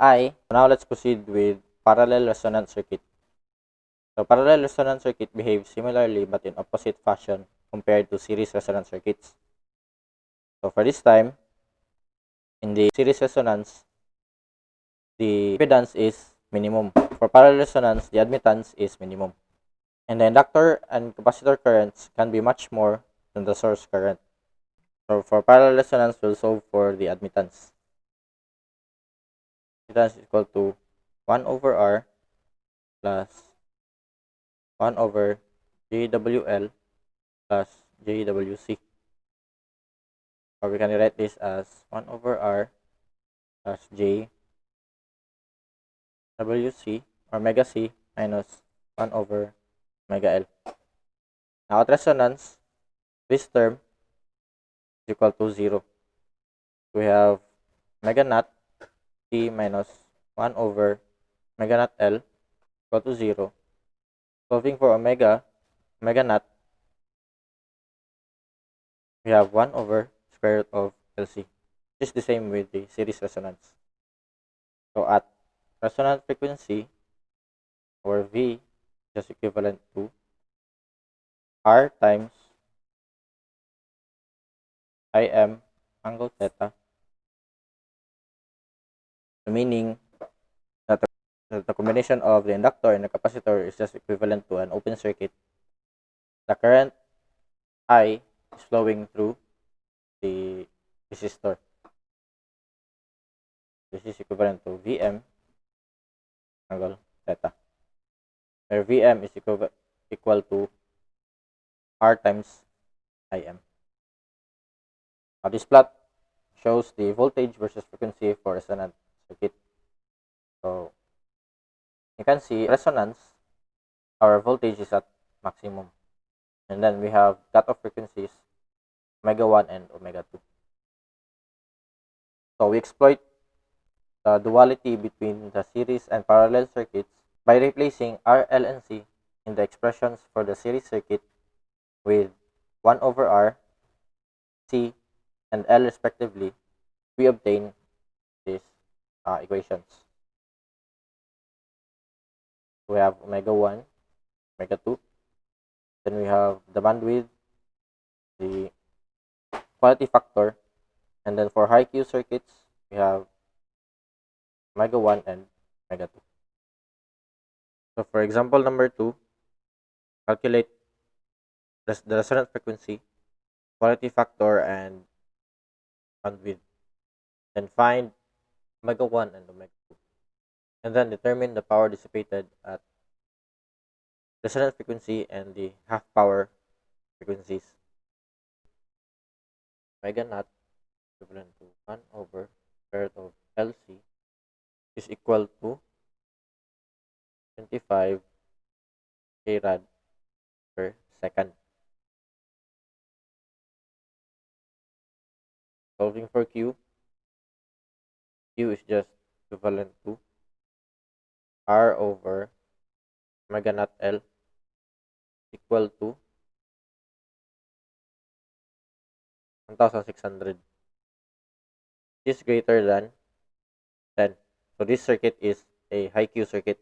Now let's proceed with parallel resonance circuit. So parallel resonance circuit behaves similarly but in opposite fashion compared to series resonance circuits. So for this time, in the series resonance, the impedance is minimum. For parallel resonance, the admittance is minimum. And the inductor and capacitor currents can be much more than the source current. So for parallel resonance, we'll solve for the admittance. Admittance is equal to 1 over R plus 1 over JWL plus JWC. Or we can write this as 1 over R plus JWC or mega C minus 1 over mega L. Now at resonance, this term is equal to 0. We have mega naught C minus 1 over mega naught L equal to 0. Solving for omega naught, we have 1 over square root of LC. This is the same with the series resonance. So at resonance frequency, our V is equivalent to R times Im angle theta, meaning that the combination of the inductor and the capacitor is just equivalent to an open circuit. The current I is flowing through the resistor. This is equivalent to Vm angle theta, where Vm is equal to R times Im. Now this plot shows the voltage versus frequency for resonant circuit. So you can see resonance, our voltage is at maximum. And then we have cutoff frequencies omega 1 and omega 2. So we exploit the duality between the series and parallel circuits by replacing R, L, and C in the expressions for the series circuit with 1 over R, C, and L respectively. We obtain these equations. We have omega 1, omega 2. Then we have the bandwidth, the quality factor, and then for high Q circuits, we have omega 1 and omega 2. So for example number 2, calculate the resonance frequency, quality factor, and bandwidth. Then find omega 1 and omega 2. And then determine the power dissipated at resonance frequency and the half power frequencies. Omega naught equivalent to 1 over square root of LC is equal to 25 K-rad per second. Solving for Q is just equivalent to R over omega naught L equal to 1600. This is greater than 10. So this circuit is a high Q circuit.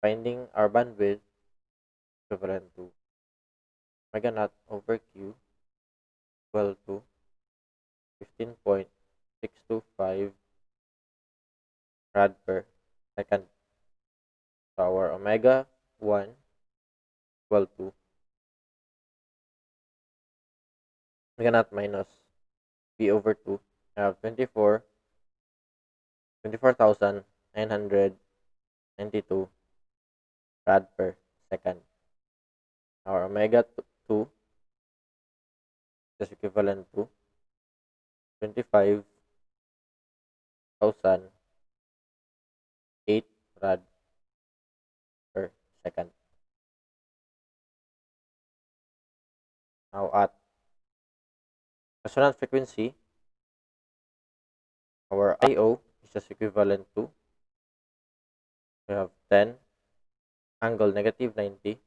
Finding our bandwidth equivalent to omega naught over Q equal to 15.625 rad per second. So our omega 1 equal to omega naught minus V over 2. I have 24,992 rad per second. Our omega 2 is equivalent to 25,008 rad per second. Now at resonance frequency, our IO is just equivalent to, we have 10 angle negative 90,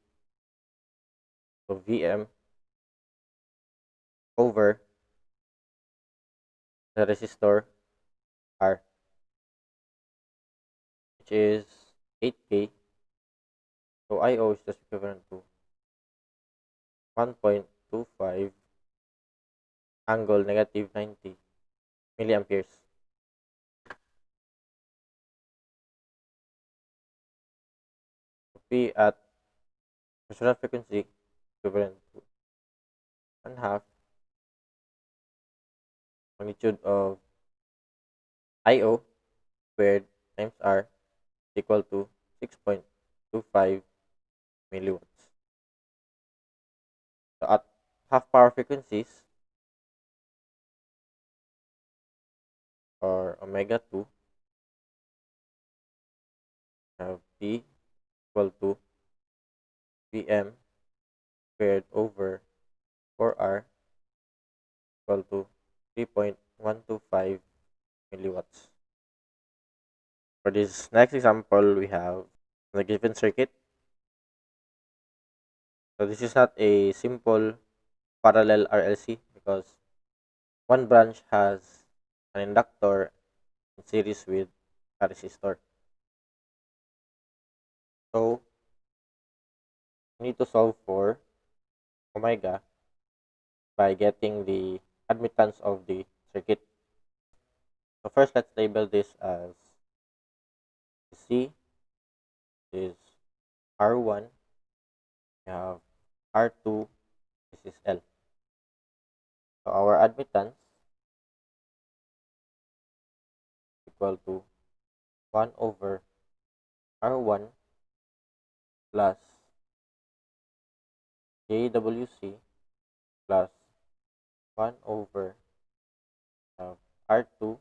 so Vm over the resistor R. which is 8K. So IO is just equivalent to 1.25 angle negative 90 milliamperes. P at resonant frequency equivalent to 1 half magnitude of IO squared times R is equal to 6.25 milliwatts. So at half power frequencies or omega 2 have P equal to Vm squared over 4R equal to 3.125 milliwatts. For this next example, we have the given circuit. So this is not a simple parallel RLC because one branch has an inductor in series with a resistor. So we need to solve for omega by getting the admittance of the circuit. So first, let's label this as C is R1, we have R2, this is L. So our admittance equal to 1 over R1 plus JWC plus 1 over R2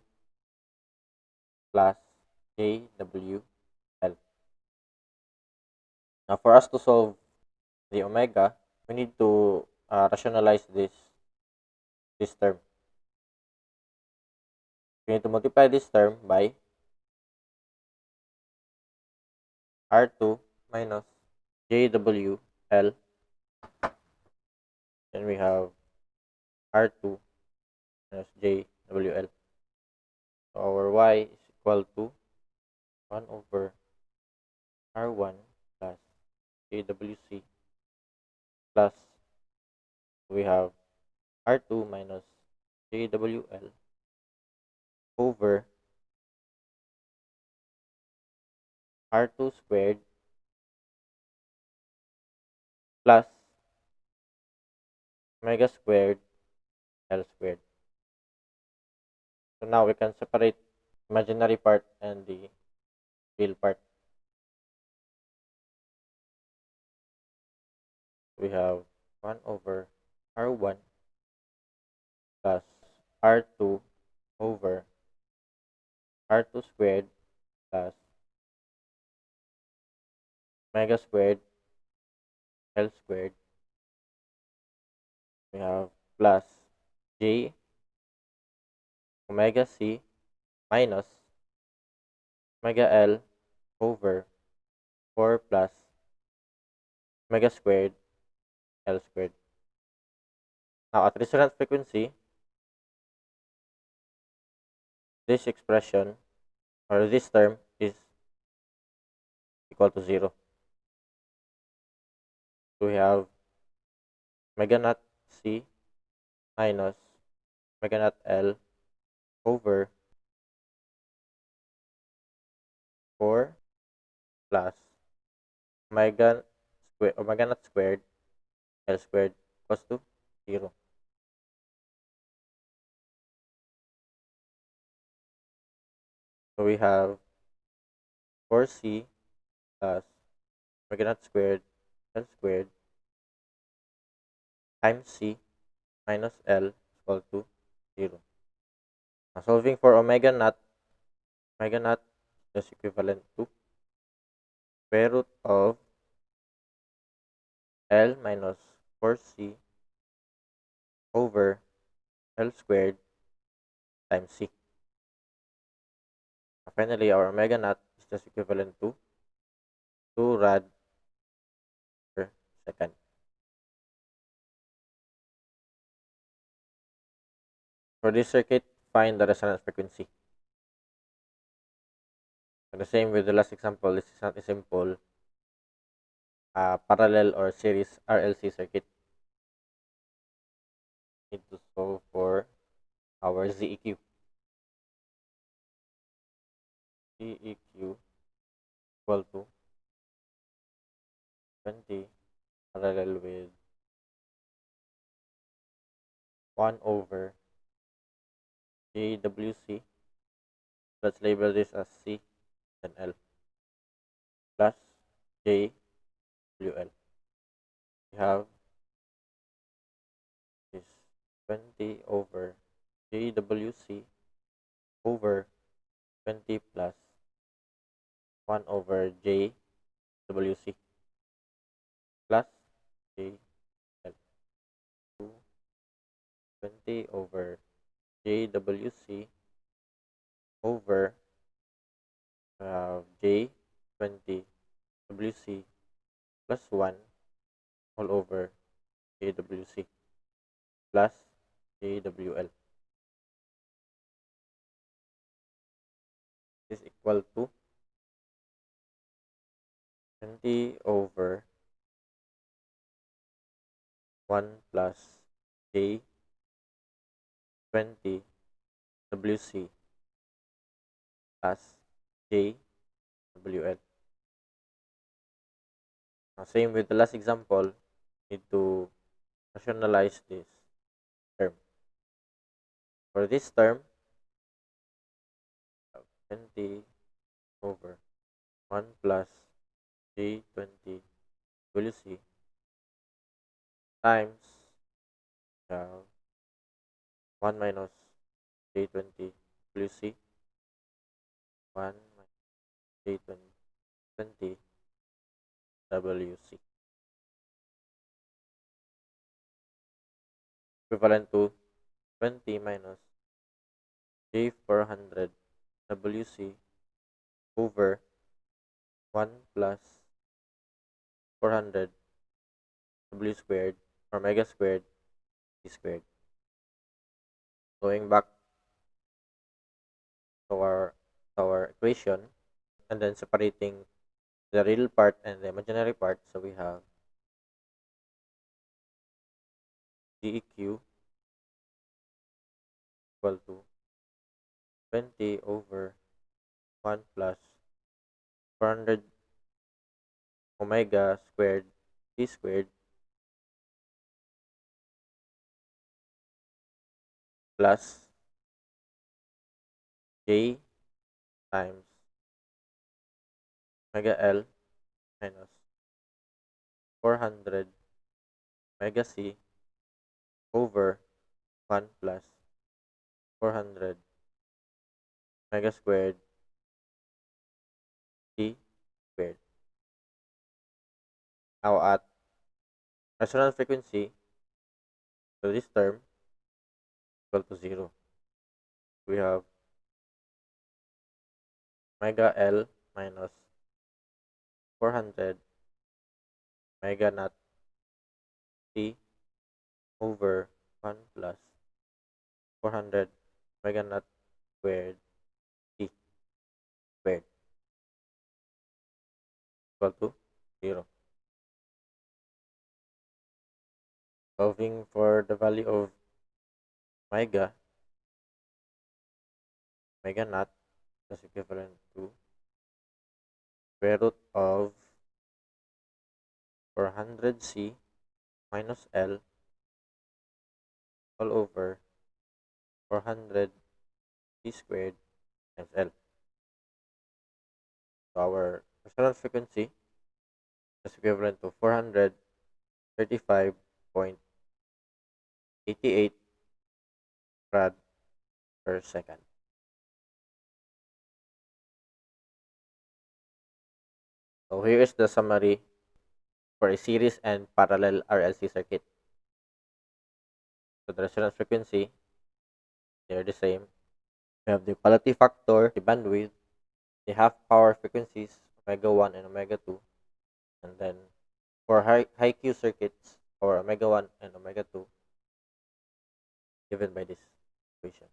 plus JWL. Now for us to solve the omega, we need to rationalize this term. We need to multiply this term by R2 minus JWL. Then we have R2 minus JWL. So our Y is equal to 1 over R1 plus JWC plus we have R2 minus JWL over R2 squared plus omega squared L squared. So now we can separate imaginary part and the real part. We have 1 over R1 plus R2 over R2 squared plus omega squared L squared. We have plus J omega C minus omega L over 4 plus omega squared L squared. Now at resonant frequency, this expression or this term is equal to 0. So we have omega naught C minus omega naught L over 4 plus omega naught squared L squared equals to 0. So we have 4C plus omega naught squared L squared times C minus L equal to 0. Now solving for omega naught is equivalent to square root of L minus 4C over L squared times C. Finally, our omega naught is just equivalent to 2 rad per second. For this circuit, find the resonance frequency. And the same with the last example, this is not a simple parallel or series RLC circuit. Need to solve for our ZEQ. ZEQ equal to 20 parallel with 1 over JWC. Let's label this as C and L plus JWL. We have is 20 over JWC over 20 plus 1 over JWC plus JL. 20 over JWC over J20 WC plus 1 all over JWC plus JWL is equal to 20 over 1 plus J20 WC plus JWL. Now, same with the last example, need to rationalize this term. For this term, 20 over 1 plus J20 WC times 1 minus J20 WC 1 minus J20 WC equivalent to 20 minus J400 WC over 1 plus 400 W squared or mega squared C squared. Going back to our equation and then separating the real part and the imaginary part. So we have DEQ equal to 20 over 1 plus 400 omega squared C squared plus J times omega L minus 400 omega C over 1 plus 400 omega squared C squared. Now at resonance frequency, so this term equal to 0. We have omega L minus 400 omega naught C over 1 plus 400 omega naught squared C squared equal to 0. Solving for the value of omega naught is equivalent to square root of 400C minus L all over 400 C squared times L. So our resonance frequency is equivalent to 435.88 rad per second. So here is the summary for a series and parallel RLC circuit. So the resonance frequency, they're the same. We have the quality factor, the bandwidth, the half power frequencies, omega 1 and omega 2. And then for high Q circuits, or omega 1 and omega 2, given by this equation.